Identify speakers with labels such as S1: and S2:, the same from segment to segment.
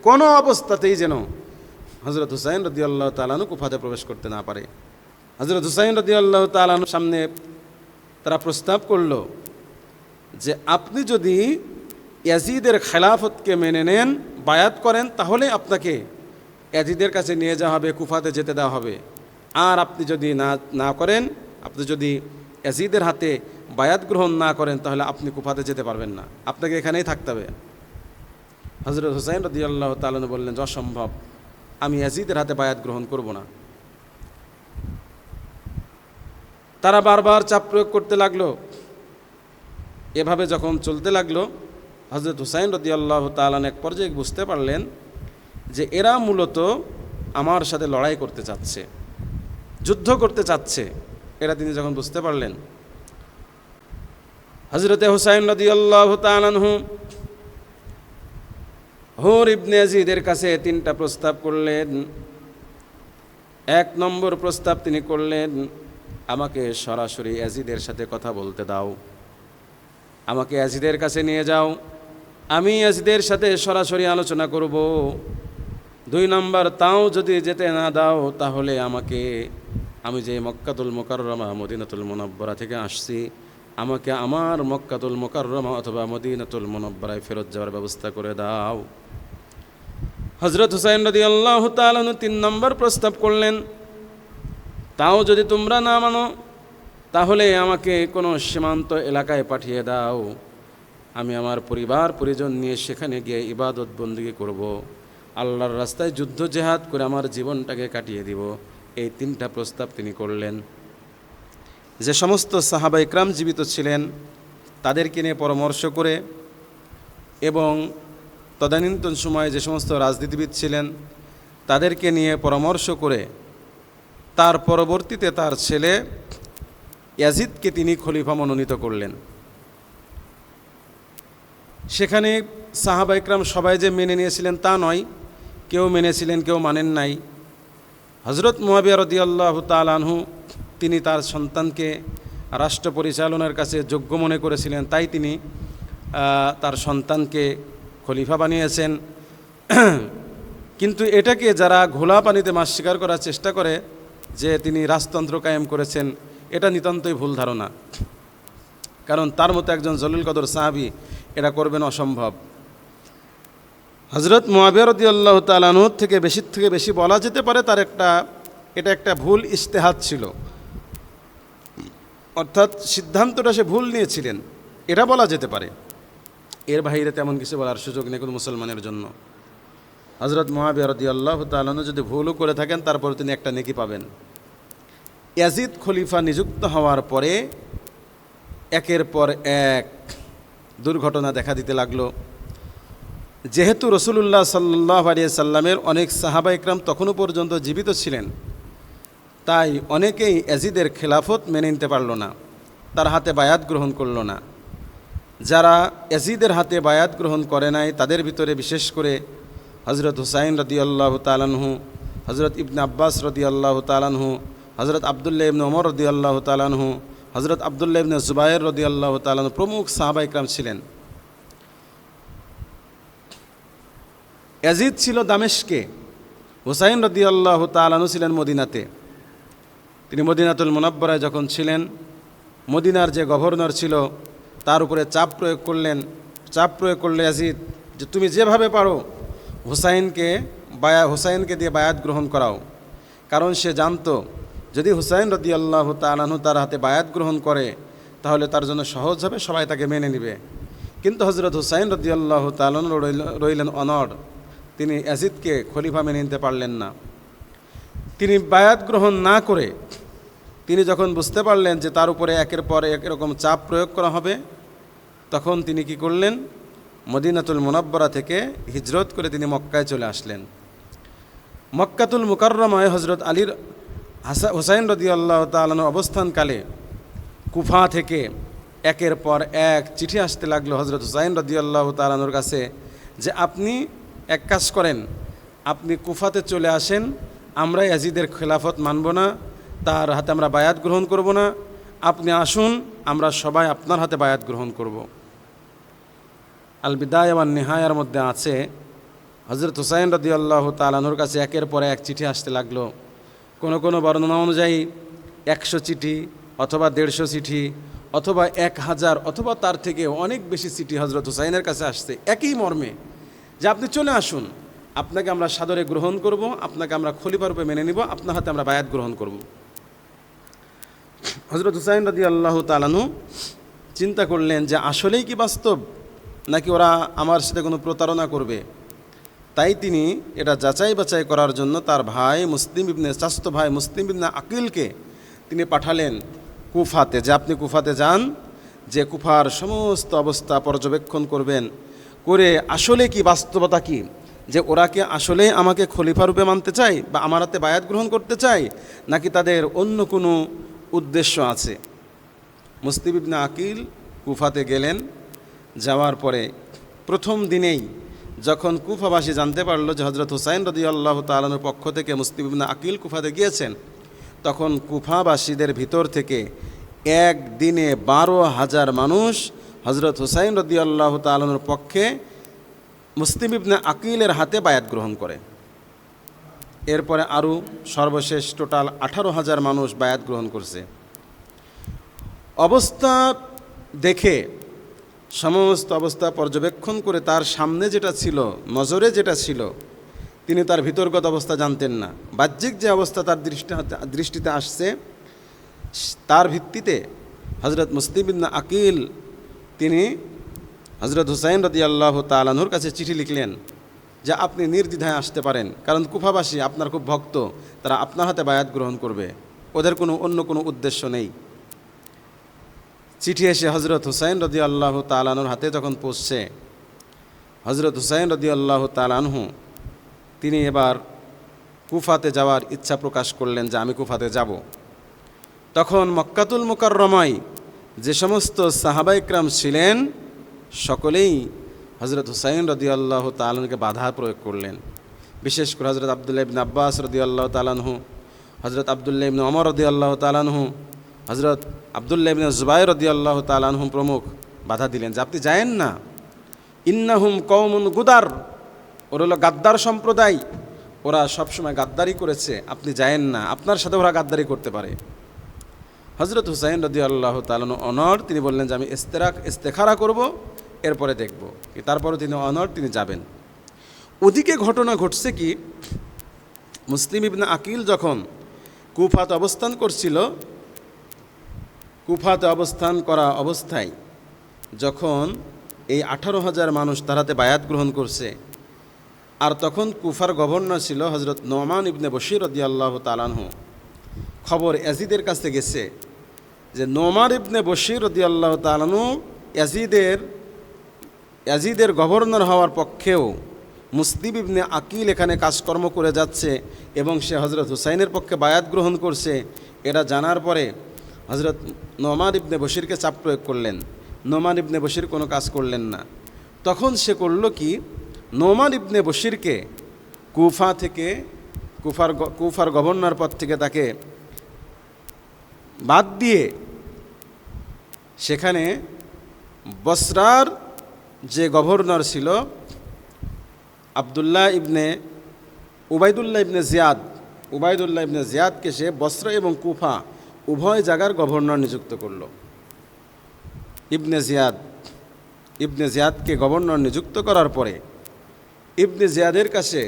S1: কোনো অবস্থাতেই যেন হযরত হুসাইন রাদিয়াল্লাহু তাআলা আনহু কুফাতে প্রবেশ করতে না পারে। হযরত হুসাইন রাদিয়াল্লাহু তাআলা আনহুর সামনে তারা প্রস্তাব করল যে আপনি যদি ইয়াজিদের খেলাফতকে মেনে নেন, বায়াত করেন, তাহলে আপনাকে ইয়াজিদের কাছে নিয়ে যাওয়া হবে, কুফাতে যেতে দেওয়া হবে। আর আপনি যদি না করেন, আপনি যদি ইয়াজিদের হাতে বায়াত গ্রহণ না করেন, তাহলে আপনি কুফাতে যেতে পারবেন না, আপনাকে এখানেই থাকতে হবে। হযরত হুসাইন রাদিয়াল্লাহু তাআলা আনহু বললেন যে অসম্ভব, আমি ইয়াজিদের হাতে বায়াত গ্রহণ করব না। তারা বারবার চাপ প্রয়োগ করতে লাগলো। এভাবে যখন চলতে লাগলো, হযরত হুসাইন রাদিয়াল্লাহু তাআলা এক পর্যায়ে বুঝতে পারলেন যে এরা মূলত আমার সাথে লড়াই করতে চাচ্ছে, যুদ্ধ করতে চাচ্ছে। এরা তিনি যখন বুঝতে পারলেন, হযরত হুসাইন রাদিয়াল্লাহু তাআলা আনহু হুর ইবনে ইয়াজিদের কাছে 3টা প্রস্তাব করলেন। 1 নম্বর প্রস্তাব তিনি করলেন, আমাকে সরাসরি ইয়াজিদের সাথে কথা বলতে দাও, আমাকে ইয়াজিদের কাছে নিয়ে যাও, আমি ইয়াজিদের সাথে সরাসরি আলোচনা করব। 2 নম্বর, তাও যদি যেতে না দাও, তাহলে আমি যে মক্কাতুল মুকাররমা মদিনাতুল মুনাব্বারা থেকে আসছি, আমাকে আমার মক্কাতুল মুকাররমা অথবা মদিনাতুল মুনাব্বারায় ফেরত যাওয়ার ব্যবস্থা করে দাও। হযরত হুসাইন রাদিয়াল্লাহু তাআলা আনহু 3 নম্বর প্রস্তাব করলেন, তাও যদি তোমরা না মানো, তাহলে আমাকে কোনো সীমান্ত এলাকায় পাঠিয়ে দাও, আমি আমার পরিবার পরিজন নিয়ে সেখানে গিয়ে ইবাদত বন্দেগী করব, আল্লাহর রাস্তায় যুদ্ধ জেহাদ করে আমার জীবনটাকে কাটিয়ে দিব। এই 3টা প্রস্তাব তিনি করলেন। যে সমস্ত সাহাবা ইকরাম জীবিত ছিলেন তাদেরকে নিয়ে পরামর্শ করে, এবং তদানীন্তন সময়ে যে সমস্ত রাজনীতিবিদ ছিলেন তাদেরকে নিয়ে পরামর্শ করে, তার পরবর্তীতে তার ছেলে ইয়াজিদকে তিনি খলিফা মনোনীত করলেন। সেখানে সাহাবা ইকরাম সবাই যে মেনে নিয়েছিলেন তা নয়, কেউ মেনেছিলেন, কেউ মানেন নাই। হযরত মুআবিয়া রাদিয়াল্লাহু তাআলা আনহু তিনি তার সন্তানকে রাষ্ট্র পরিচালনার কাছে যোগ্য মনে করেছিলেন, তাই তিনি তার সন্তানকে খলিফা বানিয়েছেন। কিন্তু এটাকে যারা ঘোলা পানিতে মাছ শিকার করার চেষ্টা করে যে তিনি রাজতন্ত্র কায়েম করেছেন, এটা নিতান্তই ভুল ধারণা। কারণ তার মতো একজন জলিল কদর সাহাবী এটা করবেন অসম্ভব। হযরত মুআবিয়া রাদিয়াল্লাহু তাআলা আনহু থেকে বেশি বলা যেতে পারে এটা একটা ভুল ইজতিহাদ ছিল, অর্থাৎ সিদ্ধান্তটা সে ভুল নিয়েছিলেন, এটা বলা যেতে পারে। এর বাইরে তেমন কিছু বলার সুযোগ নেই কোনো মুসলমানের জন্য। হযরত মুআবিয়া রাদিয়াল্লাহু তাআলা আনহু যদি ভুলও করে থাকেন, তারপরে তিনি একটা নেকি পাবেন। ইয়াজিদ খলিফা নিযুক্ত হওয়ার পরে একের পর এক দুর্ঘটনা দেখা দিতে লাগলো। যেহেতু রাসূলুল্লাহ সাল্লাল্লাহু আলাইহি সাল্লামের অনেক সাহাবা ইকরাম তখনও পর্যন্ত জীবিত ছিলেন, তাই অনেকেই ইয়াজিদের খেলাফত মেনে নিতে পারল না, তার হাতে বায়াত গ্রহণ করল না। যারা ইয়াজিদের হাতে বায়াত গ্রহণ করে নাই, তাদের ভিতরে বিশেষ করে হযরত হুসাইন রাদিয়াল্লাহু তাআলা আনহু, হযরত ইবনে আব্বাস রাদিয়াল্লাহু তাআলা আনহু, হযরত আব্দুল্লাহ ইবনে ওমর রাদিয়াল্লাহু তাআলা আনহু, হযরত আব্দুল্লাহ ইবনে জুবায়ের রাদিয়াল্লাহু তাআলা আনহু প্রমুখ সাহাবা ইকরাম ছিলেন। ইয়াজিদ ছিল দামেশকে, হুসাইন রাদিয়াল্লাহু তাআলা আনহু ছিলেন মদিনাতে। তিনি মদিনাতুল মুনাব্বারায় যখন ছিলেন, মদিনার যে গভর্নর ছিল তার উপরে চাপ প্রয়োগ করলে ইয়াজিদ যে তুমি যেভাবে পারো হুসাইনকে দিয়ে বায়াত গ্রহণ করাও। কারণ সে জানতো যদি হুসাইন রাদিয়াল্লাহু তাআলা আনহু তার হাতে বায়াত গ্রহণ করে, তাহলে তার জন্য সহজ হবে, সবাই তাকে মেনে নেবে। কিন্তু হযরত হুসাইন রাদিয়াল্লাহু তাআলা আনহু রইলেন অনড়, তিনি ইয়াজিদকে খলিফা মেনে নিতে পারলেন না। তিনি বায়াত গ্রহণ না করে, তিনি যখন বুঝতে পারলেন যে তার উপরে একের পর এক এরকম চাপ প্রয়োগ করা হবে, তখন তিনি কি করলেন, মদিনাতুল মুনাব্বারা থেকে হিজরত করে তিনি মক্কায় চলে আসলেন। মক্কাতুল মুকাররমায় হযরত হুসাইন রাদিয়াল্লাহু তাআলা আনহু অবস্থানকালে কুফা থেকে একের পর এক চিঠি আসতে লাগলো হযরত হুসাইন রাদিয়াল্লাহু তাআলা আনহুর কাছে যে আপনি এক কাজ করেন, আপনি কুফাতে চলে আসেন, আমরা ইয়াজিদের খেলাফত মানব না, তার হাতে আমরা বায়াত গ্রহণ করব না, আপনি আসুন, আমরা সবাই আপনার হাতে বায়াত গ্রহণ করব। আল বিদায়া ওয়ান নিহায়ার মধ্যে আছে হযরত হুসাইন রাদিয়াল্লাহু তাআলা আনহুর কাছে একের পর এক চিঠি আসতে লাগলো। কোনো কোনো বর্ণনা অনুযায়ী 100 চিঠি অথবা 150 চিঠি অথবা 1000 অথবা তার থেকে অনেক বেশি চিঠি হযরত হুসাইনের কাছে আসছে একই মর্মে যে আপনি চলে আসুন, আপনাকে আমরা সাদরে গ্রহণ করব, আপনাকে আমরা খলিফা রূপে মেনে নিব, আপনার হাতে আমরা বায়াত গ্রহণ করব। হযরত হুসাইন রাদিয়াল্লাহু তাআলা আনহু চিন্তা করলেন যে আসলেই কি বাস্তব, নাকি ওরা আমার সাথে কোনো প্রতারণা করবে। তাই তিনি এটা যাচাই বাছাই করার জন্য তার ভাই মুসলিম ইবনে চাচাতো ভাই মুসলিম ইবনে আকিলকে তিনি পাঠালেন কুফাতে, যে আপনি কুফাতে যান, যে কুফার সমস্ত অবস্থা পর্যবেক্ষণ করবেন, করে আসলে কি বাস্তবতা কি, যে ওরা কি আসলে আমাকে খলিফা রূপে মানতে চায় বা আমার হাতে বায়াত গ্রহণ করতে চায়, নাকি তাদের অন্য কোনো উদ্দেশ্য আছে। মুসলিম ইবনে আকিল কুফাতে গেলেন। যাওয়ার পরে প্রথম দিনেই যখন কুফাবাসী জানতে পারলো যে হযরত হুসাইন রাদিয়াল্লাহু তাআলা আনহুর পক্ষ থেকে মুসলিম ইবনে আকিল কুফাতে গিয়েছেন, তখন কুফাবাসীদের ভিতর থেকে একদিনে 12,000 মানুষ হযরত হুসাইন রাদিয়াল্লাহু তাআলা আনহুর পক্ষে মুসলিম ইবনে আকিলের হাতে বায়াত গ্রহণ করে। এরপরে আরও সর্বশেষ টোটাল 18,000 মানুষ বায়াত গ্রহণ করছে। অবস্থা দেখে, সমস্ত অবস্থা পর্যবেক্ষণ করে তার সামনে যেটা ছিল, নজরে যেটা ছিল, তিনি তার ভিতরগত অবস্থা জানতেন না। বাহ্যিক যে অবস্থা তার দৃষ্টিতে আসছে, তার ভিত্তিতে হযরত মুসলিম ইবনে আকিল তিনি হযরত হুসাইন রাদিয়াল্লাহু তাআলা আনহুর কাছে চিঠি লিখলেন যে আপনি নির্দ্বিধায় আসতে পারেন, কারণ কুফাবাসী আপনার খুব ভক্ত, তারা আপনার হাতে বায়াত গ্রহণ করবে, ওদের অন্য কোনো উদ্দেশ্য নেই। চিঠি এসে হযরত হুসাইন রাদিয়াল্লাহু তাআলা আনহুর হাতে যখন পৌঁছছে, হযরত হুসাইন রাদিয়াল্লাহু তাআলা আনহু তিনি এবার কুফাতে যাওয়ার ইচ্ছা প্রকাশ করলেন যে আমি কুফাতে যাব। তখন মক্কাতুল মুকাররমায় যে সমস্ত সাহাবা ইকরাম ছিলেন সকলেই হযরত হুসাইন রাদিয়াল্লাহু তাআলা আনহুকে বাধা প্রয়োগ করলেন। বিশেষ করে হযরত আব্দুল্লাহ ইবনে আব্বাস রাদিয়াল্লাহু তাআলা আনহু, হযরত আব্দুল্লাহ ইবনে ওমর রাদিয়াল্লাহু তাআলা আনহু, হযরত আব্দুল্লাহ ইবনে জুবাইর রাদিয়াল্লাহু তাআলা আনহু প্রমুখ বাধা দিলেন যে আপনি যায়েন না, ইন্নাহুম কওমুন গুদার, ওরা হলো গাদ্দার সম্প্রদায়, ওরা সবসময় গাদ্দারি করেছে, আপনি যায়েন না, আপনার সাথে ওরা গাদ্দারি করতে পারে। হযরত হুসাইন রাদিয়াল্লাহু তাআলা অনর তিনি বললেন যে আমি ইস্তেখারা করব, এরপরে দেখব। তারপরে তিনি অনর তিনি যাবেন। ওদিকে ঘটনা ঘটছে কি, মুসলিম ইবনে আকিল যখন কুফাতে অবস্থান করছিল, কুফাতে অবস্থান করা অবস্থায় যখন এই 18,000 মানুষ তার হাতে বায়াত গ্রহণ করছে, আর তখন কুফার গভর্নর ছিল হযরত নোমান ইবনে বশির রাদিয়াল্লাহু তাআলা আনহু, খবর ইয়াজিদের কাছে গেছে যে নোমান ইবনে বশির রাদিয়াল্লাহু তাআলা আনহু ইয়াজিদের গভর্নর হওয়ার পক্ষেও মুসলিম ইবনে আকিল এখানে কাজকর্ম করে যাচ্ছে এবং সে হযরত হুসাইনের পক্ষে বায়াত গ্রহণ করছে। এটা জানার পরে হযরত নোমান ইবনে বশিরকে চাপ প্রয়োগ করলেন। নোমান ইবনে বশির কোনো কাজ করলেন না। তখন সে করল কি, নোমান ইবনে বশিরকে কুফার গভর্নর পদ থেকে তাকে বাদ দিয়ে সেখানে বসরার যে গভর্নর ছিল উবাইদুল্লাহ ইবনে জিয়াদকে সে বসরা এবং কুফা উভয় জায়গার গভর্নর নিযুক্ত করল। ইবনে জিয়াদকে গভর্নর নিযুক্ত করার পরে ইবনে জিয়াদের কাছে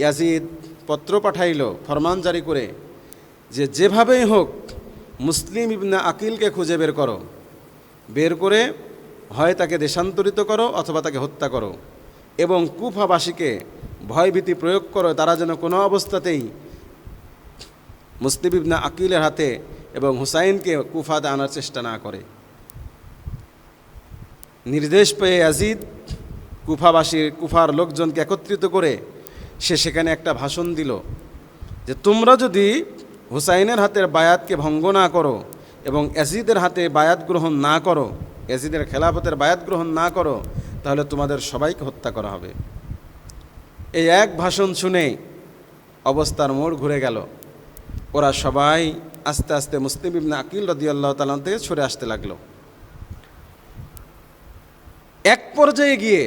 S1: ইয়াজিদ পত্র পাঠাইল ফরমান জারি করে যে যেভাবেই হোক মুসলিম ইবনে আকিলকে খুঁজে বের করে হয় তাকে দেশান্তরিত করো অথবা তাকে হত্যা করো, এবং কুফাবাসীকে ভয়ভীতি প্রয়োগ করো, তারা যেন কোনো অবস্থাতেই মুসলিম ইবনে আকিলের হাতে এবং হুসাইনকে কুফাতে আনার চেষ্টা না করে। নির্দেশ পেয়ে ইয়াজিদ কুফার লোকজনকে একত্রিত করে সে সেখানে একটা ভাষণ দিল যে তোমরা যদি হুসাইনের হাতের বায়াতকে ভঙ্গ না করো এবং ইয়াজিদের হাতে বায়াত গ্রহণ না করো, ইয়াজিদের খেলাফতের বায়াত গ্রহণ না করো, তাহলে তোমাদের সবাইকে হত্যা করা হবে। এই এক ভাষণ শুনে অবস্থার মোড় ঘুরে গেল। ওরা সবাই আস্তে আস্তে মুসলিম ইবনে আকিল রাদিয়াল্লাহু তাআলা থেকে সরে আসতে লাগলো। এক পর্যায়ে গিয়ে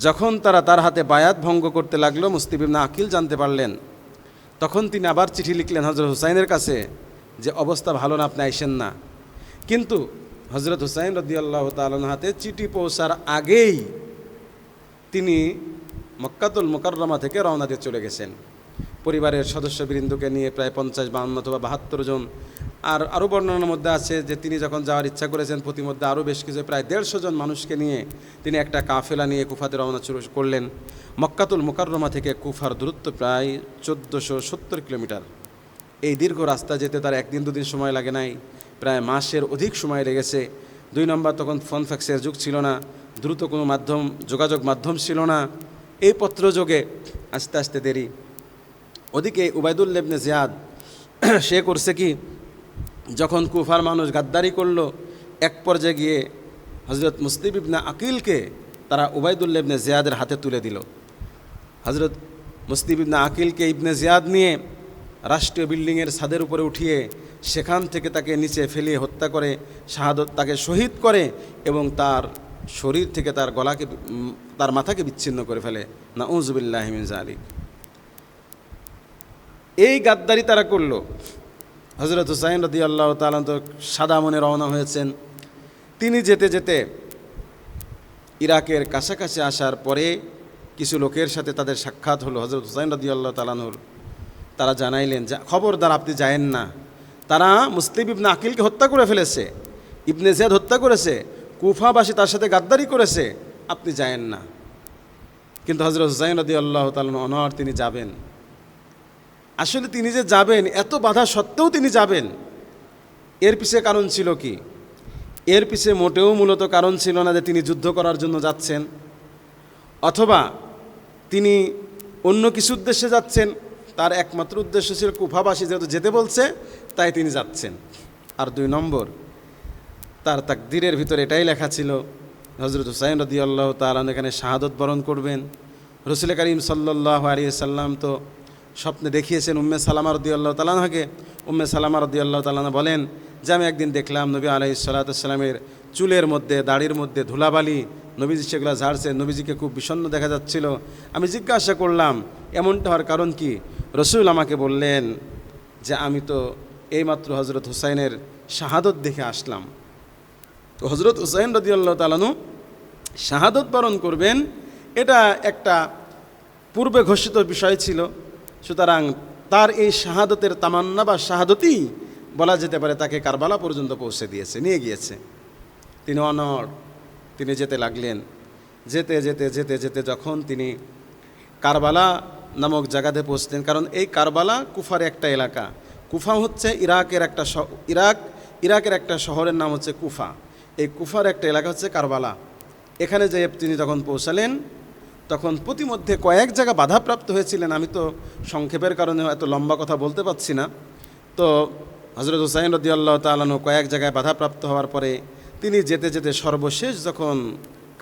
S1: যখন তারা তার হাতে বায়াত ভঙ্গ করতে লাগলো, মুসলিম ইবনে আকিল জানতে পারলেন। তখন তিনি আবার চিঠি লিখলেন হজরত হুসাইনের কাছে যে অবস্থা ভালো না, আপনি আইসেন না। কিন্তু হজরত হুসাইন রাদিয়াল্লাহু তাআলা আনহু হাতে চিঠি পৌঁছার আগেই তিনি মক্কাতুল মুকাররমা থেকে রওনা দিয়ে চলে গেছেন পরিবারের সদস্যবৃন্দকে নিয়ে, প্রায় 50-52 অথবা 72 জন। আর আরও বর্ণনার মধ্যে আছে যে তিনি যখন যাওয়ার ইচ্ছা করেছেন প্রতিমধ্যে আরও বেশ কিছু প্রায় 150 জন মানুষকে নিয়ে তিনি একটা কাফেলা নিয়ে কুফাতে রওনা শুরু করলেন। মক্কাতুল মুকাররমা থেকে কুফার দূরত্ব প্রায় 1470 কিলোমিটার। এই দীর্ঘ রাস্তা যেতে তার একদিন দুদিন সময় লাগে নাই, প্রায় মাসের অধিক সময় লেগেছে। 2 নম্বর, তখন ফোন ফ্যাক্সের যুগ ছিল না, দ্রুত কোনো যোগাযোগ মাধ্যম ছিল না, এই পত্রযোগে আস্তে আস্তে দেরি। ওদিকে উবাইদুল্লাহ ইবনে জিয়াদ সে করছে কি, যখন কুফার মানুষ গাদ্দারি করলো, এক পর্যায়ে গিয়ে হজরত মুসলিম ইবনে আকিলকে তারা উবাইদুল্লাহ ইবনে জিয়াদের হাতে তুলে দিল। হজরত মুসলিম ইবনে আকিলকে ইবনে জিয়াদ নিয়ে রাষ্ট্রীয় বিল্ডিংয়ের ছাদের উপরে উঠিয়ে সেখান থেকে তাকে নিচে ফেলিয়ে হত্যা করে, শাহাদত তাকে শহীদ করে এবং তার শরীর থেকে তার গলাকে, তার মাথাকে বিচ্ছিন্ন করে ফেলে। নাউযুবিল্লাহি মিন যালিক। এই গাদ্দারি তারা করল। হজরত হুসাইন রাদিয়াল্লাহু তাআলা তো সাদা মনে রওনা হয়েছেন। তিনি যেতে যেতে ইরাকের কাছাকাছি আসার পরে কিছু লোকের সাথে তাদের সাক্ষাৎ হলো। হজরত হুসাইন রাদিয়াল্লাহু তাআলা তারা জানাইলেন যে খবরদার আপনি যায়েন না, তারা মুসলিম ইবনে আকিলকে হত্যা করে ফেলেছে, ইবনে জিয়াদ হত্যা করেছে, কুফাবাসী তার সাথে গাদ্দারি করেছে, আপনি যায়েন না। কিন্তু হজরত হুসাইন রাদিয়াল্লাহু তাআলা অনর তিনি যাবেন। আসলে তিনি যে যাবেন, এত বাধা সত্ত্বেও তিনি যাবেন, এর পিছে কারণ ছিল কি? এর পিছে মোটেও মূলত কারণ ছিল না যে তিনি যুদ্ধ করার জন্য যাচ্ছেন, অথবা তিনি অন্য কিছু উদ্দেশ্যে যাচ্ছেন। তার একমাত্র উদ্দেশ্য ছিল কুফাবাসী যেহেতু যেতে বলছে তাই তিনি যাচ্ছেন। আর 2 নম্বর, তার তাকদীরের ভিতরে এটাই লেখা ছিল হজরত হুসাইন রাদিয়াল্লাহু তাআলা এখানে শাহাদত বরণ করবেন। রাসূল করিম সাল্লাল্লাহু আলাইহি সাল্লাম তো স্বপ্নে দেখিয়েছেন উম্মে সালামা রাদিয়াল্লাহু তাআলা আনহাকে। উম্মে সালামা রাদিয়াল্লাহু তাআলা আনহা বলেন যে আমি একদিন দেখলাম নবী আলাইহিস সালাতু ওয়াস সালামের চুলের মধ্যে, দাড়ির মধ্যে ধুলাবালি, নবীজি সেগুলো ঝাড়ছেন, নবীজিকে খুব বিষণ্ণ দেখা যাচ্ছিল। আমি জিজ্ঞাসা করলাম এমনটা হওয়ার কারণ কি? রসুল আমাকে বললেন যে আমি তো এইমাত্র হজরত হুসাইনের শাহাদত দেখে আসলাম। তো হজরত হুসাইন রাদিয়াল্লাহু তাআলা আনহু শাহাদত বরণ করবেন, এটা একটা পূর্বে ঘোষিত বিষয় ছিল। সুতরাং তার এই শাহাদতের তামান্না বা শাহাদতই বলা যেতে পারে তাকে কারবালা পর্যন্ত পৌঁছে দিয়েছে, নিয়ে গিয়েছে। তিনি অনড়, তিনি যেতে লাগলেন। যেতে যেতে যেতে যেতে যখন তিনি কারবালা নামক জায়গাতে পৌঁছলেন, কারণ এই কারবালা কুফার একটা এলাকা। কুফা হচ্ছে ইরাকের একটা শহরের নাম হচ্ছে কুফা। এই কুফার একটা এলাকা হচ্ছে কারবালা। এখানে যে তিনি যখন পৌঁছালেন তখন প্রতিমধ্যে কয়েক জায়গা বাধাপ্রাপ্ত হয়েছিলেন। আমি তো সংক্ষেপের কারণে এত লম্বা কথা বলতে পারছি না। তো হজরত হুসাইন রাদিয়াল্লাহু তাআলা আনহু কয়েক জায়গায় বাধাপ্রাপ্ত হওয়ার পরে তিনি যেতে যেতে সর্বশেষ যখন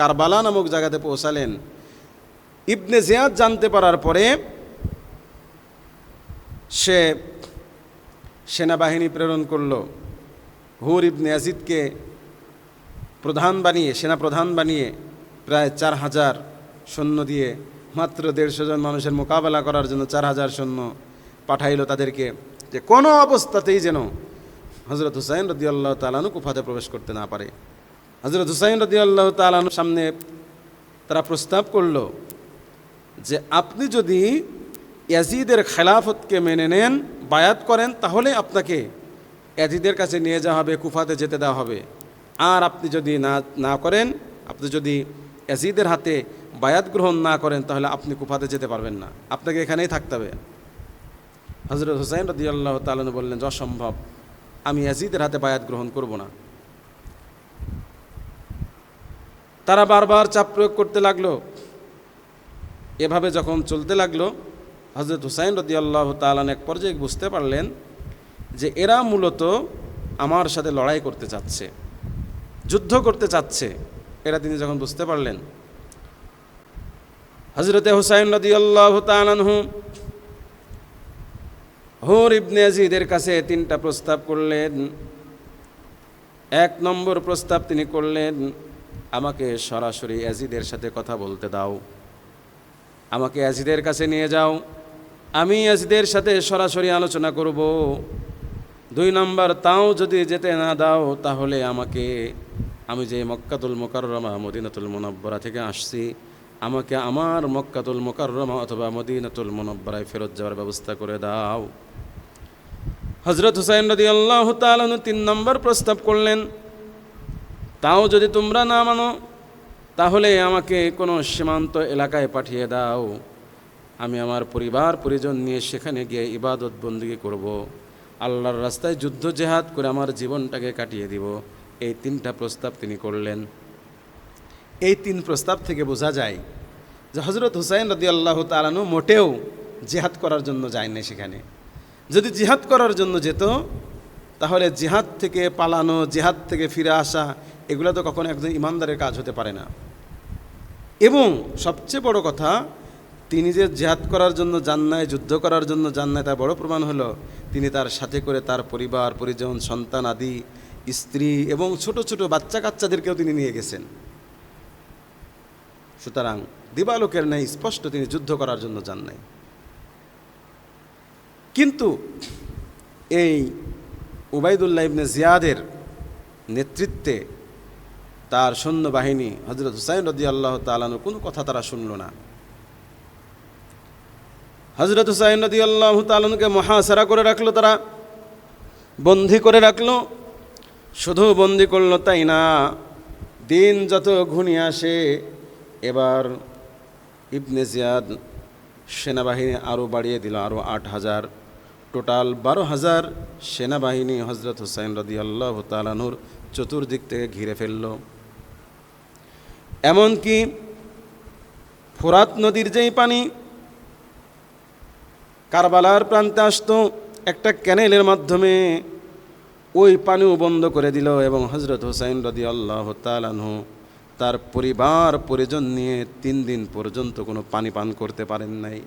S1: কারবালা নামক জায়গাতে পৌঁছালেন, ইবনে জিয়াদ জানতে পারার পরে সে সেনাবাহিনী প্রেরণ করল। হুর ইবনে ইয়াজিদকে সেনাপ্রধান বানিয়ে প্রায় 4000 সৈন্য দিয়ে মাত্র 150 জন মানুষের মোকাবেলা করার জন্য 4000 সৈন্য পাঠাইল তাদেরকে, যে কোনো অবস্থাতেই যেন হজরত হুসাইন রাদিয়াল্লাহু তাআলা আনহু কুফাতে প্রবেশ করতে না পারে। হজরত হুসাইন রাদিয়াল্লাহু তাআলা আনহুর সামনে তারা প্রস্তাব করল যে আপনি যদি ইয়াজিদের খেলাফতকে মেনে নেন, বায়াত করেন, তাহলে আপনাকে ইয়াজিদের কাছে নিয়ে যাওয়া হবে, কুফাতে যেতে দেওয়া হবে। আর আপনি যদি না করেন, আপনি যদি ইয়াজিদের হাতে বায়াত গ্রহণ না করেন, তাহলে আপনি কুফাতে যেতে পারবেন না, আপনাকে এখানেই থাকতে হবে। হজরত হুসাইন রাদিয়াল্লাহু তাআলা আনহু বললেন যে অসম্ভব, আমি ইয়াজিদের হাতে বায়াত গ্রহণ করব না। তারা বারবার চাপ প্রয়োগ করতে লাগলো। এভাবে যখন চলতে লাগলো, হজরত হুসাইন রাদিয়াল্লাহু তাআলা আনহু এক পর্যায়ে বুঝতে পারলেন যে এরা মূলত আমার সাথে লড়াই করতে চাচ্ছে, যুদ্ধ করতে চাচ্ছে। এটা তিনি যখন বুঝতে পারলেন, হজরতে হুসাইন রাদিয়াল্লাহু তাআলা আনহু হুর ইবনে ইয়াজিদের কাছে 3টা প্রস্তাব করলেন। 1 নম্বর প্রস্তাব তিনি করলেন আমাকে সরাসরি ইয়াজিদের সাথে কথা বলতে দাও, আমাকে ইয়াজিদের কাছে নিয়ে যাও, আমি ইয়াজিদের সাথে সরাসরি আলোচনা করব। 2 নম্বর, তাও যদি যেতে না দাও তাহলে আমি যে মক্কাতুল মুকাররমা মদিনাতুল মুনাব্বারা থেকে আসছি, আমাকে আমার মক্কাতুল মুকাররমা অথবা মদিনাতুল মুনাব্বারায় ফেরত যাওয়ার ব্যবস্থা করে দাও। হযরত হুসাইন রাদিয়াল্লাহু তাআলা 3 নম্বর প্রস্তাব করলেন, তাও যদি তোমরা না মানো তাহলে আমাকে কোনো সীমান্ত এলাকায় পাঠিয়ে দাও, আমি আমার পরিবার পরিজন নিয়ে সেখানে গিয়ে ইবাদত বন্দেগী করব, আল্লাহর রাস্তায় যুদ্ধ জেহাদ করে আমার জীবনটাকে কাটিয়ে দিব। এই 3টা প্রস্তাব তিনি করলেন। এই 3 প্রস্তাব থেকে বোঝা যায় যে হযরত হুসাইন রাদিয়াল্লাহু তাআলা মোটেও জিহাদ করার জন্য যায় না সেখানে। যদি জিহাদ করার জন্য যেত তাহলে জিহাদ থেকে পালানো, জিহাদ থেকে ফিরে আসা, এগুলো তো কখনো একজন ইমানদারের কাজ হতে পারে না। এবং সবচেয়ে বড় কথা, তিনি যে জিহাদ করার জন্য যান নাই, যুদ্ধ করার জন্য যান নাই, তার বড় প্রমাণ হলো তিনি তার সাথে করে তার পরিবার পরিজন, সন্তান আদি, স্ত্রী এবং ছোট ছোট বাচ্চা কাচ্চাদেরকেও তিনি নিয়ে গেছেন। সুতরাং দিবালোকের ন্যায় স্পষ্ট তিনি যুদ্ধ করার জন্য যান নাই। কিন্তু এই উবাইদুল্লাহ ইবনে জিয়াদের নেতৃত্বে তার সৈন্যবাহিনী হযরত হুসাইন রাদিয়াল্লাহু তাআলা আনহুর কোনো কথা তারা শুনল না। হযরত হুসাইন রাদিয়াল্লাহু তাআলা আনহুকে মুহাসারা করে রাখলো, তারা বন্দী করে রাখলো। শুধু বন্দী করলো তাই না, দিন যত ঘনিয়ে আসে এবার ইবনে জিয়াদ সেনাবাহিনী আরও বাড়িয়ে দিল, আরও 8,000, টোটাল 12,000 সেনাবাহিনী হযরত হুসাইন রাদিয়াল্লাহু তাআলা আনহুর চতুর্দিক থেকে ঘিরে ফেলল। এমনকি ফোরাত নদীর যেই পানি কারবালার প্রান্তে আসতো, একটা ক্যানেলের মাধ্যমে ওই পানিও বন্ধ করে দিল এবং হযরত হুসাইন রাদিয়াল্লাহু তাআলা আনহু তার পরিবার পরিজন নিয়ে 3 দিন পর্যন্ত কোনো পানি পান করতে পারেন নাই।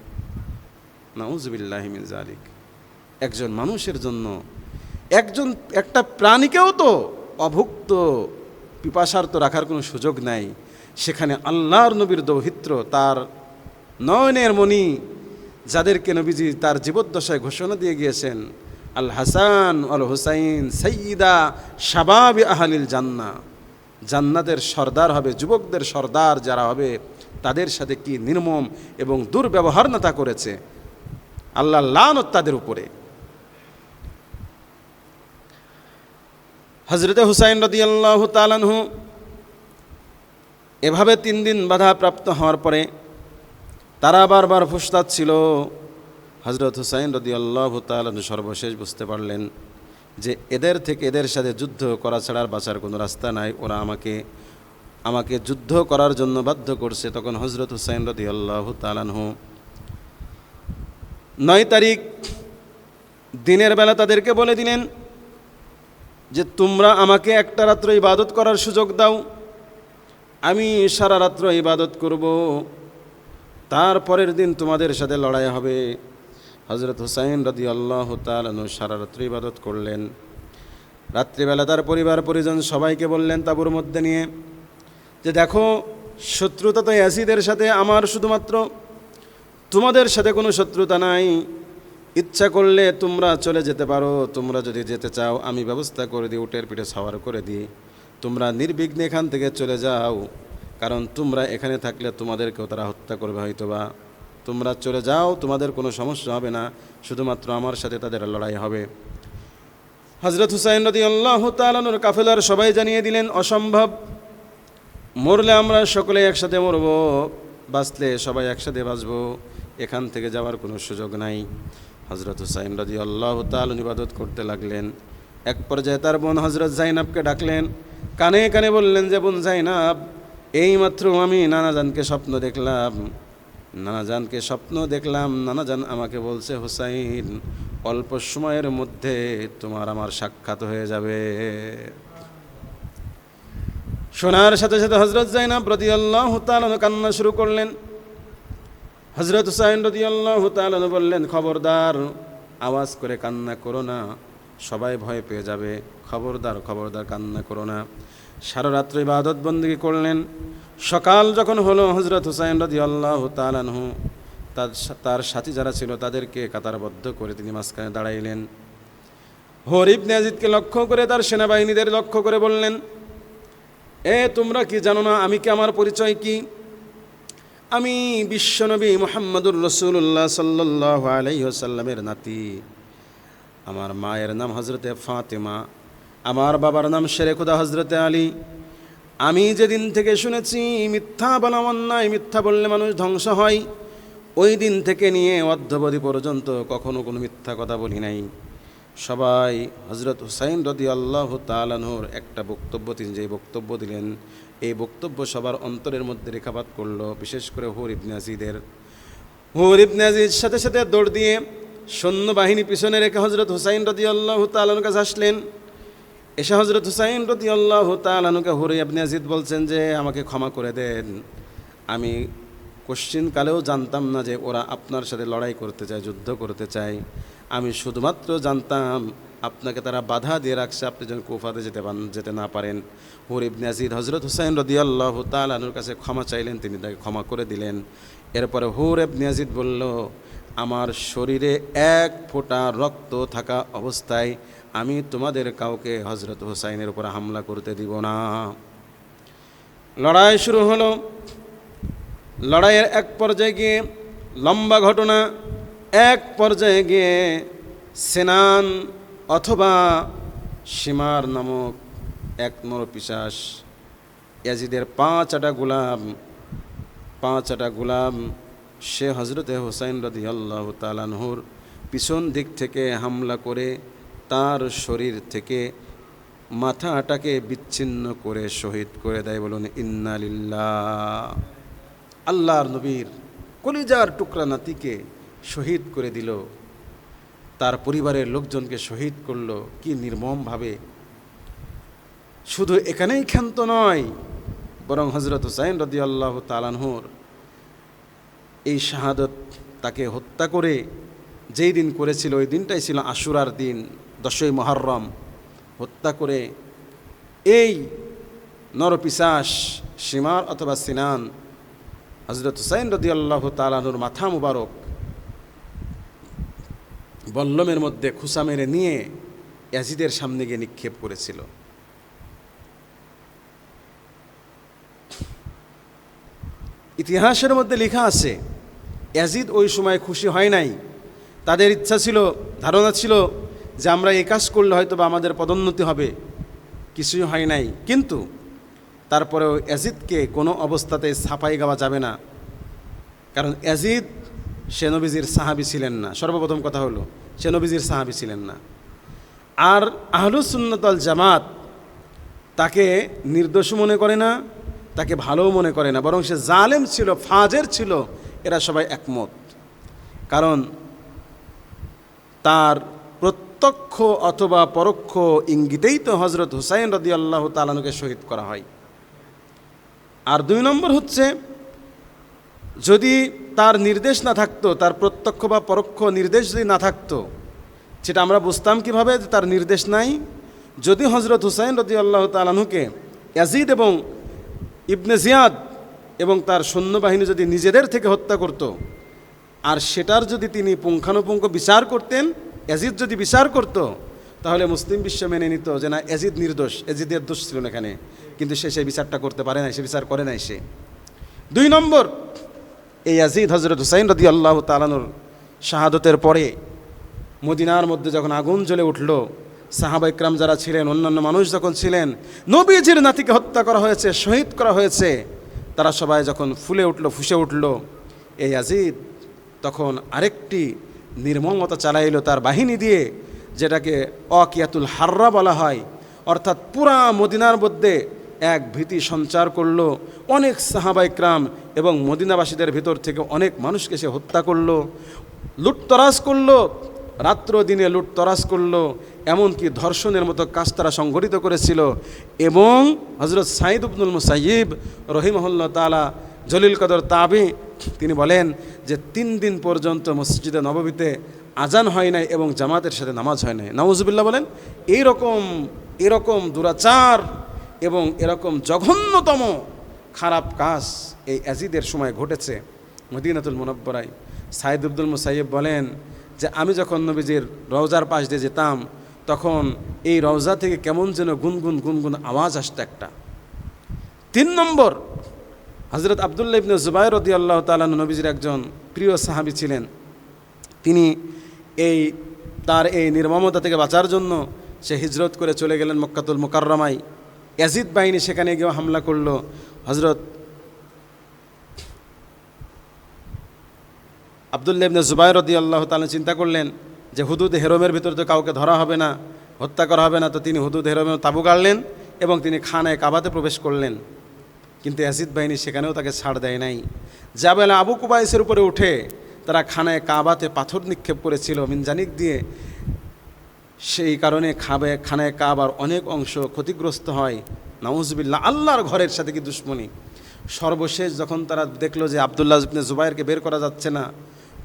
S1: নাউযুবিল্লাহি মিন যালিক। একজন মানুষের জন্য, একটা প্রাণীকেও তো অভুক্ত পিপাসার্ত রাখার কোনো সুযোগ নাই। সেখানে আল্লাহর নবীর দৌহিত্র, তার নয়নের মণি, যাদেরকে নবীজি তার জীবদ্দশায় ঘোষণা দিয়ে গিয়েছেন, আল হাসান আল হুসাইন সাইয়্যিদা শাবাবি আহলিল জান্নাহ, জান্নাতের সর্দার হবে, যুবকদের সর্দার যারা হবে, তাদের সাথে কি নির্মম এবং দুর্ব্যবহার না তা করেছে, আল্লাহর লানত তাদের উপরে। হযরতে হুসাইন রাদিয়াল্লাহু তাআলা আনহু এভাবে 3 দিন বাধাপ্রাপ্ত হওয়ার পরে তারা বারবার ফুসলাচ্ছিল। হযরত হুসাইন রাদিয়াল্লাহু তাআলা আনহু সর্বশেষ বুঝতে পারলেন যে এদের সাথে যুদ্ধ করা ছাড়া বাঁচার কোনো রাস্তা নাই, ওরা আমাকে যুদ্ধ করার জন্য বাধ্য করছে। তখন হযরত হুসাইন রাদিয়াল্লাহু তাআলা আনহু 9 তারিখ দিনের বেলা তাদেরকে বলে দিলেন যে তোমরা আমাকে একটা রাত্র ইবাদত করার সুযোগ দাও, আমি সারা রাত্র ইবাদত করব, তারপরের দিন তোমাদের সাথে লড়াই হবে। হযরত হুসাইন রাদিয়াল্লাহু তাআলা আনহু সারা রাত্রি ইবাদত করলেন। রাত্রিবেলা তার পরিবার পরিজন সবাইকে বললেন তাঁবুর মধ্যে নিয়ে যে দেখো, শত্রুতা তো ইয়াজিদের সাথে, আমার শুধুমাত্র, তোমাদের সাথে কোনো শত্রুতা নাই। ইচ্ছা করলে তোমরা চলে যেতে পারো, তোমরা যদি যেতে চাও আমি ব্যবস্থা করে দিই, উটের পিঠে সওয়ার করে দিই, তোমরা নির্বিঘ্নে এখান থেকে চলে যাও, কারণ তোমরা এখানে থাকলে তোমাদেরকেও তারা হত্যা করবে হয়তোবা। তোমরা চলে যাও, তোমাদের কোনো সমস্যা হবে না, শুধুমাত্র আমার সাথে তাদের লড়াই হবে। হযরত হুসাইন রাদিয়াল্লাহু তাআলা আনহুর কাফেলার সবাই জানিয়ে দিলেন অসম্ভব, মরলে আমরা সকলে একসাথে মরব, বাঁচলে সবাই একসাথে বাঁচব, এখান থেকে যাওয়ার কোনো সুযোগ নাই। হযরত হুসাইন রাদিয়াল্লাহু তাআলা ইবাদত করতে লাগলেন। এক পর্যায়ে তার বোন হযরত জাইনাবকে ডাকলেন, কানে কানে বললেন যে বোন জাইনাব, এইমাত্র আমি নানাজানকে স্বপ্ন দেখলাম, নানাজান আমাকে বলছে হুসাইন অল্প সময়ের মধ্যে তোমার আমার সাক্ষাৎ হয়ে যাবে। শোনার সাথে সাথে হযরত জাইনাব রাদিয়াল্লাহু তাআলা কান্না শুরু করলেন। হযরত হুসাইন রাদিয়াল্লাহু তাআলা বললেন, খবরদার, আওয়াজ করে কান্না করো না, সবাই ভয় পেয়ে যাবে। খবরদার খবরদার, কান্না করো না। সারা রাত্র ইবাদত বন্দেগী করলেন। সকাল যখন হলো, হযরত হুসাইন রাদিয়াল্লাহু তাআলা আনহু তার সাথী যারা ছিল তাদেরকে কাতারবদ্ধ করে তিনি মাঝখানে দাঁড়াইলেন। হুর ইবনে ইয়াজিদকে লক্ষ্য করে, তার সেনাবাহিনীদের লক্ষ্য করে বললেন, তোমরা কি জানো না আমি কি, আমার পরিচয় কি? আমি বিশ্বনবী মুহাম্মদুর রাসূলুল্লাহ সাল্লাল্লাহু আলাইহি ওয়াসাল্লামের নাতি। আমার মায়ের নাম হযরতে ফাতেমা, আমার বাবার নাম শেরে খুদা হযরতে আলী। আমি যেদিন থেকে শুনেছি মিথ্যা বলা অন্যায়, মিথ্যা বললে মানুষ ধ্বংস হয়, ওই দিন থেকে নিয়ে অদ্যাবধি পর্যন্ত কখনো কোনো মিথ্যা কথা বলি নাই। সবাই হযরত হুসাইন রাদিয়াল্লাহু তাআলা আনহুর একটা বক্তব্য, তিনি যে বক্তব্য দিলেন, এই বক্তব্য সবার অন্তরের মধ্যে রেখাপাত করলো, বিশেষ করে হুর ইবনে ইয়াজিদের। হুর ইবনে ইয়াজিদ সাথে সাথে দৌড় দিয়ে সৈন্যবাহিনী পিছনে রেখে হযরত হুসাইন রাদিয়াল্লাহু তাআলা আনহুর কাছে আসলেন। এসে হযরত হুসাইন রাদিয়াল্লাহু তাআলা আনহুকে হুর ইবনে ইয়াজিদ বলছেন যে, আমাকে ক্ষমা করে দেন, আমি কোশ্চিনকালেও জানতাম না যে ওরা আপনার সাথে লড়াই করতে চায়, যুদ্ধ করতে চায়। আমি শুধুমাত্র জানতাম আপনাকে তারা বাধা দিয়ে রাখছে, আপনি যেন কুফাতে যেতে না পারেন। হুর ইবনে ইয়াজিদ হযরত হুসাইন রাদিয়াল্লাহু তাআলা আনহুর কাছে ক্ষমা চাইলেন, তিনি তাকে ক্ষমা করে দিলেন। এরপরে হুর ইবনে ইয়াজিদ বলল, আমার শরীরে এক ফোঁটা রক্ত থাকা অবস্থায় আমি তোমাদের কাউকে হযরত হুসাইনের উপর হামলা করতে দিব না। লড়াই শুরু হলো। লড়াইয়ের এক পর্যায়ে গিয়ে, লম্বা ঘটনা, এক পর্যায়ে গিয়ে সেনান অথবা শিমার নামক এক নরপিশাচ ইয়াজিদের পাঁচ আটা গোলাম সে হযরতে হুসাইন রাদিয়াল্লাহু তাআলা আনহুর পিছন দিক থেকে হামলা করে তার শরীর থেকে মাথাটাকে বিচ্ছিন্ন করে শহীদ করে দেয়। বলুন ইন্না লিল্লাহ। আল্লাহর নবীর কলিজার টুকরা নাতিকে শহীদ করে দিল, তার পরিবারের লোকজনকে শহীদ করলো, কি নির্মমভাবে। শুধু এখানেই ক্ষান্ত নয়, বরং হযরত হুসাইন রাদিয়াল্লাহু তাআলা আনহুর এই শাহাদত, তাকে হত্যা করে যেই দিন করেছিল ওই দিনটাই ছিল আশুরার দিন, 10ই মুহররম। হত্যা করে এই নরপিশাচ শিমার অথবা সিনান হযরত হুসাইন রাদিয়াল্লাহু তাআলা আনহুর মাথা মুবারক বল্লমের মধ্যে খুসা মেরে নিয়ে ইয়াজিদের সামনে গিয়ে নিক্ষেপ করেছিল। ইতিহাসের মধ্যে লেখা আছে, ইয়াজিদ ওই সময় খুশি হয় নাই। তাদের ইচ্ছা ছিল, ধারণা ছিল যে আমরা এই কাজ করলে হয়তো বা আমাদের পদোন্নতি হবে, কিছুই হয় নাই। কিন্তু তারপরেও ইয়াজিদকে কোনো অবস্থাতে ছাপাই গাওয়া যাবে না, কারণ ইয়াজিদ সে নবীজির সাহাবী ছিলেন না। সর্বপ্রথম কথা হলো, সে নবীজির সাহাবী ছিলেন না। আর আহলুস সুন্নাত ওয়াল জামাত তাকে নির্দোষ মনে করে না, তাকে ভালোও মনে করে না, বরং সে জালেম ছিল, ফাজের ছিল, এরা সবাই একমত। কারণ তার প্রত্যক্ষ অথবা পরোক্ষ ইঙ্গিতেই তো হযরত হুসাইন রাদিয়াল্লাহু তাআলা আনহুকে শহীদ করা হয়। আর 2 নম্বর হচ্ছে, যদি তার নির্দেশ না থাকতো, তার প্রত্যক্ষ বা পরোক্ষ নির্দেশ যদি না থাকতো, সেটা আমরা বুঝতাম কিভাবে যে তার নির্দেশ নাই? যদি হযরত হুসাইন রাদিয়াল্লাহু তাআলা আনহুকে ইয়াজিদ এবং ইবনে জিয়াদ এবং তার সৈন্যবাহিনী যদি নিজেদের থেকে হত্যা করত, আর সেটার যদি তিনি পুঙ্খানুপুঙ্খ বিচার করতেন, ইয়াজিদ যদি বিচার করত, তাহলে মুসলিম বিশ্ব মেনে নিত যে না, ইয়াজিদ নির্দোষ, ইয়াজিদের দোষ ছিল না এখানে। কিন্তু সে সেই বিচারটা করতে পারে নাই, সে বিচার করে নাই সে। 2 নম্বর, এই ইয়াজিদ হযরত হুসাইন রাদিয়াল্লাহু তাআলা আনহুর শাহাদতের পরে মদিনার মধ্যে যখন আগুন জ্বলে উঠল, সাহাবা ইকরাম যারা ছিলেন, অন্যান্য মানুষ যখন ছিলেন, নবীজির নাতিকে হত্যা করা হয়েছে, শহীদ করা হয়েছে, তারা সবাই যখন ফুলে উঠল, ফুসে উঠল, এই ইয়াজিদ তখন আরেকটি নির্মমতা চালাইল তার বাহিনী দিয়ে, যেটাকে ওয়াকিয়াতুল হাররা বলা হয়। অর্থাৎ পুরা মদিনার মধ্যে এক ভীতি সঞ্চার করলো। অনেক সাহাবা ইকরাম এবং মদিনাবাসীদের ভিতর থেকে অনেক মানুষকে সে হত্যা করলো, লুটতরাজ করলো, রাত্র দিনে লুটতরাজ করলো, এমনকি ধর্ষণের মতো কাজ তারা সংঘটিত করেছিল। এবং হযরত সাঈদ ইবনুল মুসাইয়িব রাহিমাহুল্লাহ তাআলা, জলিল কদর তাবি, তিনি বলেন যে 3 দিন পর্যন্ত মসজিদে নববীতে আজান হয় নাই এবং জামাতের সাথে নামাজ হয় নাই। নাউজুবিল্লাহ বলেন। এরকম দুরাচার এবং এরকম জঘন্যতম খারাপ কাজ এই ইয়াজিদের সময় ঘটেছে মদিনাতুল মুনাব্বরায়। সাইদ আব্দুল মুসাইয়্যিব বলেন যে আমি যখন নবীজির রওজার পাশ দিয়ে যেতাম তখন এই রওজা থেকে কেমন যেন গুনগুন গুনগুন আওয়াজ আসতো একটা। 3 নম্বর, হযরত আব্দুল্লাহ ইবনে জুবাইর রাদিয়াল্লাহু তাআলা নবীজির একজন প্রিয় সাহাবী ছিলেন। তিনি তার এই নির্মমতা থেকে বাঁচার জন্য সে হিজরত করে চলে গেলেন মক্কাতুল মুকাররমায়। ইয়াজিদ বাহিনী সেখানে গিয়ে হামলা করলো। হযরত আব্দুল্লাহ ইবনে জুবাইর রাদিয়াল্লাহু তাআলা চিন্তা করলেন যে হুদুদ হেরমের ভিতরে তো কাউকে ধরা হবে না, হত্যা করা হবে না, তো তিনি হুদুদ হেরমে তাবু গাড়লেন এবং তিনি খানায় কাবাতে প্রবেশ করলেন। কিন্তু ইয়াজিদ বাহিনী সেখানেও তাকে ছাড় দেয় নাই। জাবেল আবু কুবাইসের উপরে উঠে তারা খানায় কাবাতে পাথর নিক্ষেপ করেছিল মিনজানিক দিয়ে। সেই কারণে খানায় কাবার অনেক অংশ ক্ষতিগ্রস্ত হয়। নাউজুবিল্লাহ, আল্লাহর ঘরের সাথে কি দুশ্মনী। সর্বশেষ যখন তারা দেখলো যে আব্দুল্লাহ ইবনে জুবাইরকে বের করা যাচ্ছে না,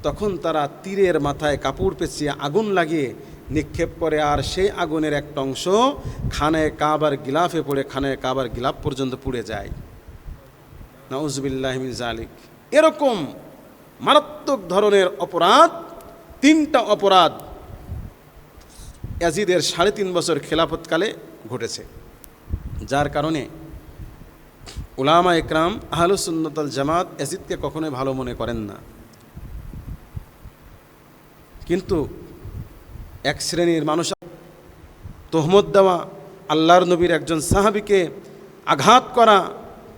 S1: তখন তারা তীরের মাথায় কাপড় পেঁচিয়ে আগুন লাগিয়ে নিক্ষেপ করে, আর সেই আগুনের একটা অংশ খানায় কাবার গিলাফে পড়ে খানায় কাবার গিলাফ পর্যন্ত পুড়ে যায়। নাউজুবিল্লাহি মিন যালিক। এরকম মারাত্মক ধরনের অপরাধ, 3টা অপরাধ ইয়াজিদের 3.5 বছর খেলাফতকালে ঘটেছে, যার কারণে উলামা একরাম আহলুস সুন্নাত ওয়াল জামাত ইয়াজিদকে কখনোই ভালো মনে করেন না। কিন্তু এক শ্রেণীর মানুষ তোহমত দেওয়া, আল্লাহর নবীর একজন সাহাবীকে আঘাত করা,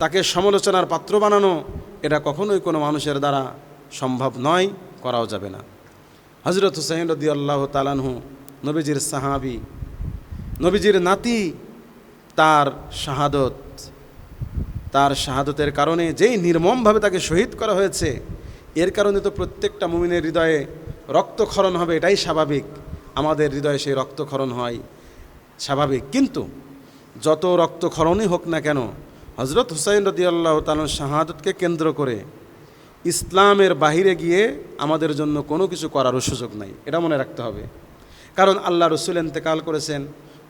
S1: তাকে সমালোচনার পাত্র বানানো, এটা কখনোই কোনো মানুষের দ্বারা সম্ভব নয়, করাও যাবে না। হযরত হুসাইন রাদিয়াল্লাহু তাআলা আনহু নবীজির সাহাবী, নবীজির নাতি, তার শাহাদতের কারণে যেই নির্মমভাবে তাকে শহীদ করা হয়েছে, এর কারণে তো প্রত্যেকটা মুমিনের হৃদয়ে রক্তক্ষরণ হবে, এটাই স্বাভাবিক। আমাদের হৃদয়ে সেই রক্তক্ষরণ হয় স্বাভাবিক। কিন্তু যত রক্তক্ষরণই হোক না কেন, হযরত হুসাইন রাদিয়াল্লাহু তাআলার শাহাদতকে কেন্দ্র করে ইসলামের বাহিরে গিয়ে আমাদের জন্য কোনো কিছু করারও সুযোগ নাই, এটা মনে রাখতে হবে। কারণ আল্লাহ রসুল ইন্তেকাল করেছেন,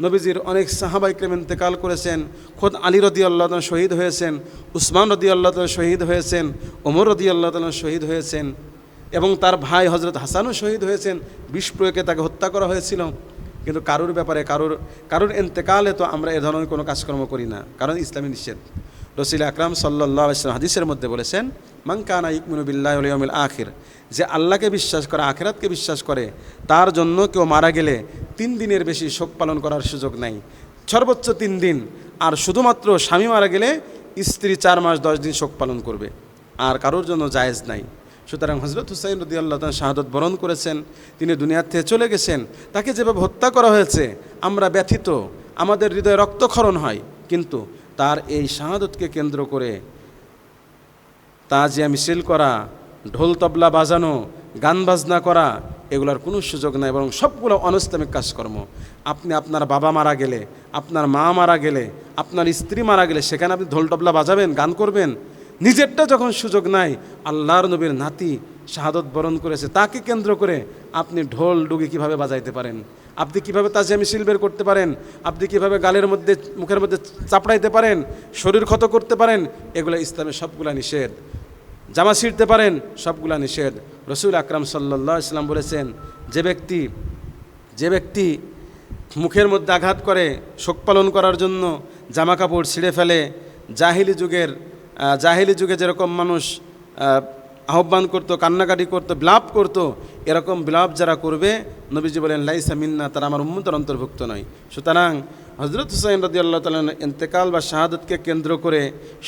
S1: নবীজির অনেক সাহাবা ইকরাম ইন্তেকাল করেছেন, খোদ আলী রাদিয়াল্লাহু তাআলা শহীদ হয়েছেন, উসমান রাদিয়াল্লাহু তাআলা শহীদ হয়েছেন, ওমর রাদিয়াল্লাহু তাআলা শহীদ হয়েছেন, এবং তার ভাই হযরত হাসানও শহীদ হয়েছেন। বিষ প্রয়োগে তাকে হত্যা করা হয়েছিল। কিন্তু কারুর ব্যাপারে কারুর ইন্তেকালে তো আমরা এ ধরনের কোনো কাজকর্ম করি না, কারণ ইসলামী নিষেধ। রাসূল আকরাম সাল্লাল্লাহু আলাইহি ওয়াসাল্লাম হাদিসের মধ্যে বলেছেন, মান কানা ইউমিনু বিল্লাহি ওয়াল ইয়াউমিল আখির, যে আল্লাহকে বিশ্বাস করে, আখিরাতকে বিশ্বাস করে, তার জন্য কেউ মারা গেলে 3 দিনের বেশি শোক পালন করার সুযোগ নাই, সর্বোচ্চ 3 দিন। আর শুধুমাত্র স্বামী মারা গেলে স্ত্রী 4 মাস 10 দিন শোক পালন করবে, আর কারোর জন্য জায়েজ নাই। সুতরাং হযরত হুসাইন রাদিয়াল্লাহু তাআলা শাহাদত বরণ করেছেন, তিনি দুনিয়া থেকে চলে গেছেন। তাকে যেভাবে হত্যা করা হয়েছে আমরা ব্যথিত, আমাদের হৃদয়ে রক্তক্ষরণ হয়, কিন্তু তার এই শাহাদতকে কেন্দ্র করে তাজিয়া মিছিল করা, ঢোল তবলা বাজানো, গান বাজনা করা, এগুলোর কোনো সুযোগ নাই, বরং সবগুলো অনৈসলামিক কাজকর্ম। আপনি আপনার বাবা মারা গেলে, আপনার মা মারা গেলে, আপনার স্ত্রী মারা গেলে সেখানে আপনি ঢোল তবলা বাজাবেন, গান করবেন? নিজেরটা যখন সুযোগ নাই, আল্লাহর নবীর নাতি শাহাদত বরণ করেছে, তাকে কেন্দ্র করে আপনি ঢোল ডুগি কীভাবে বাজাইতে পারেন? আপনি কীভাবে তাজিয়া মিছিল বের করতে পারেন? আপনি কীভাবে গালের মধ্যে, মুখের মধ্যে চাপড়াইতে পারেন, শরীর ক্ষত করতে পারেন? এগুলো ইসলামের সবগুলা নিষেধ। জামা ছিঁড়তে পারেন, সবগুলা নিষেধ। রাসূল আকরাম সাল্লাল্লাহু আলাইহি ওয়াসাল্লাম বলেছেন, যে ব্যক্তি মুখের মধ্যে আঘাত করে শোক পালন করার জন্য জামা কাপড় ছিঁড়ে ফেলে, জাহিলি যুগে যেরকম মানুষ আহ্বান করতো, কান্নাকাটি করতো, বিলাপ করতো, এরকম বিলাপ যারা করবে, নবীজি বলেন লাইসা মিন্না, তারা আমার উম্মতের অন্তর্ভুক্ত নয়। সুতরাং হযরত হুসাইন রাদিয়াল্লাহু তাআলা ইন্তেকাল বা শাহাদতকে কেন্দ্র করে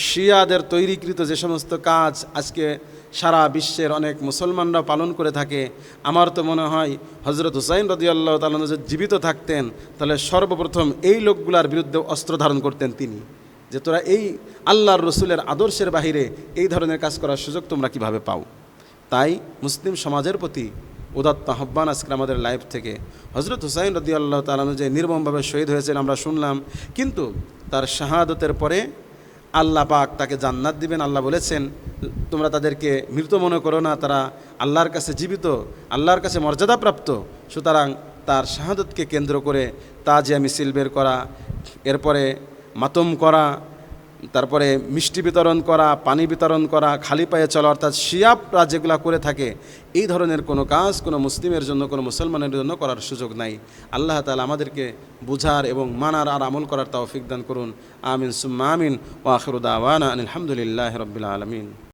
S1: শিয়াদের তৈরিকৃত যে সমস্ত কাজ আজকে সারা বিশ্বের অনেক মুসলমানরা পালন করে থাকে, আমার তো মনে হয় হযরত হুসাইন রাদিয়াল্লাহু তাআলা যদি জীবিত থাকতেন, তাহলে সর্বপ্রথম এই লোকগুলার বিরুদ্ধে অস্ত্র ধারণ করতেন তিনি, যে তোরা এই আল্লাহর রসুলের আদর্শের বাহিরে এই ধরনের কাজ করার সুযোগ তোমরা কিভাবে পাও। তাই মুসলিম সমাজের প্রতি উদাত্ত আহ্বান আজকে আমাদের লাইফ থেকে। হযরত হুসাইন রাদিয়াল্লাহু তাআলা যে নির্মমভাবে শহীদ হয়েছেন আমরা শুনলাম, কিন্তু তার শাহাদতের পরে আল্লাহ পাক তাকে জান্নাত দিবেন। আল্লাহ বলেছেন, তোমরা তাদেরকে মৃত মনে করো না, তারা আল্লাহর কাছে জীবিত, আল্লাহর কাছে মর্যাদাপ্রাপ্ত। সুতরাং তার শাহাদতকে কেন্দ্র করে তাজিয়া মিছিল বের করা, এরপরে মাতম করা, তারপরে মিষ্টি বিতরণ করা, পানি বিতরণ করা, খালি পায়ে চলা, অর্থাৎ শিয়াবরা যেগুলো করে থাকে, এই ধরনের কোনো কাজ কোনো মুসলিমের জন্য, কোনো মুসলমানের জন্য করার সুযোগ নাই। আল্লাহ তাআলা আমাদেরকে বুঝার এবং মানার আর আমল করার তৌফিক দান করুন। আমিন সুম্মা আমিন। ওয়া আখিরু দাওয়ানা আলহামদুলিল্লাহি রাব্বিল আলামিন।